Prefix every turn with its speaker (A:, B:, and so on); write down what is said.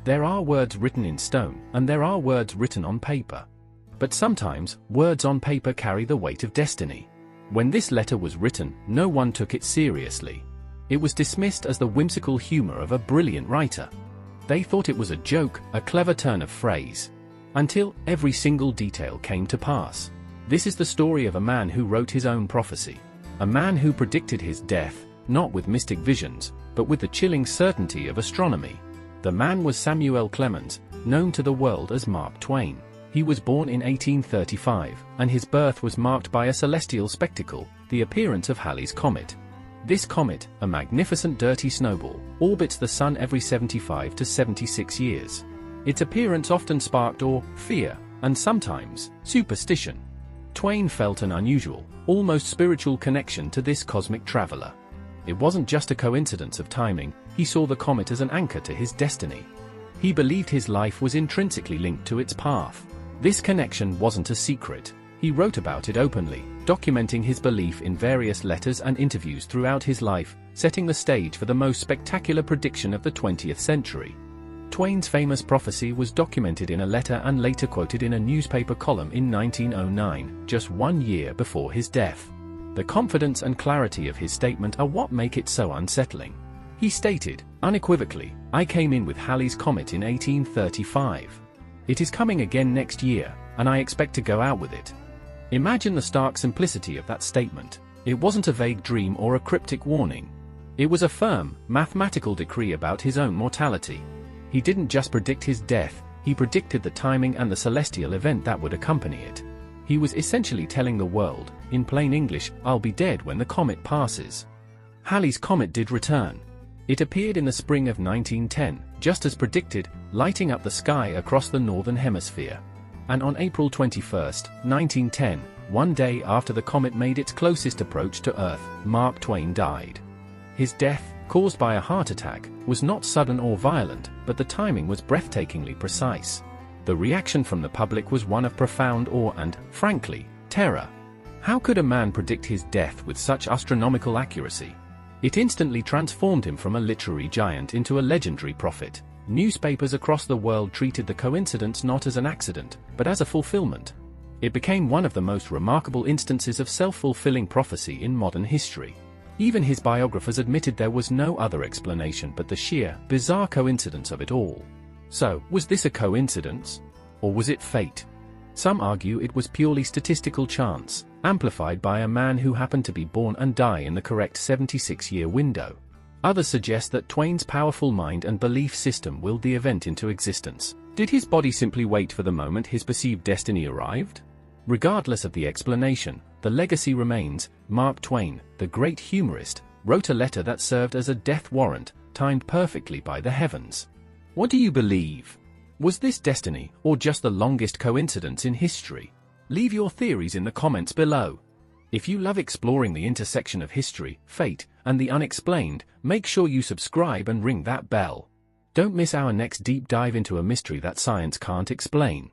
A: There are words written in stone, and there are words written on paper. But sometimes, words on paper carry the weight of destiny. When this letter was written, no one took it seriously. It was dismissed as the whimsical humor of a brilliant writer. They thought it was a joke, a clever turn of phrase. Until every single detail came to pass. This is the story of a man who wrote his own prophecy. A man who predicted his death, not with mystic visions, but with the chilling certainty of astronomy. The man was Samuel Clemens, known to the world as Mark Twain. He was born in 1835, and his birth was marked by a celestial spectacle, the appearance of Halley's Comet. This comet, a magnificent dirty snowball, orbits the Sun every 75 to 76 years. Its appearance often sparked awe, fear, and sometimes superstition. Twain felt an unusual, almost spiritual connection to this cosmic traveler. It wasn't just a coincidence of timing, he saw the comet as an anchor to his destiny. He believed his life was intrinsically linked to its path. This connection wasn't a secret. He wrote about it openly, documenting his belief in various letters and interviews throughout his life, setting the stage for the most spectacular prediction of the 20th century. Twain's famous prophecy was documented in a letter and later quoted in a newspaper column in 1909, just 1 year before his death. The confidence and clarity of his statement are what make it so unsettling. He stated, unequivocally, "I came in with Halley's Comet in 1835. It is coming again next year, and I expect to go out with it." Imagine the stark simplicity of that statement. It wasn't a vague dream or a cryptic warning. It was a firm, mathematical decree about his own mortality. He didn't just predict his death, he predicted the timing and the celestial event that would accompany it. He was essentially telling the world, in plain English, "I'll be dead when the comet passes." Halley's Comet did return. It appeared in the spring of 1910, just as predicted, lighting up the sky across the northern hemisphere. And on April 21, 1910, 1 day after the comet made its closest approach to Earth, Mark Twain died. His death, caused by a heart attack, was not sudden or violent, but the timing was breathtakingly precise. The reaction from the public was one of profound awe and, frankly, terror. How could a man predict his death with such astronomical accuracy? It instantly transformed him from a literary giant into a legendary prophet. Newspapers across the world treated the coincidence not as an accident, but as a fulfillment. It became one of the most remarkable instances of self-fulfilling prophecy in modern history. Even his biographers admitted there was no other explanation but the sheer, bizarre coincidence of it all. So, was this a coincidence? Or was it fate? Some argue it was purely statistical chance, amplified by a man who happened to be born and die in the correct 76-year window. Others suggest that Twain's powerful mind and belief system willed the event into existence. Did his body simply wait for the moment his perceived destiny arrived? Regardless of the explanation, the legacy remains. Mark Twain, the great humorist, wrote a letter that served as a death warrant, timed perfectly by the heavens. What do you believe? Was this destiny, or just the longest coincidence in history? Leave your theories in the comments below. If you love exploring the intersection of history, fate, and the unexplained, make sure you subscribe and ring that bell. Don't miss our next deep dive into a mystery that science can't explain.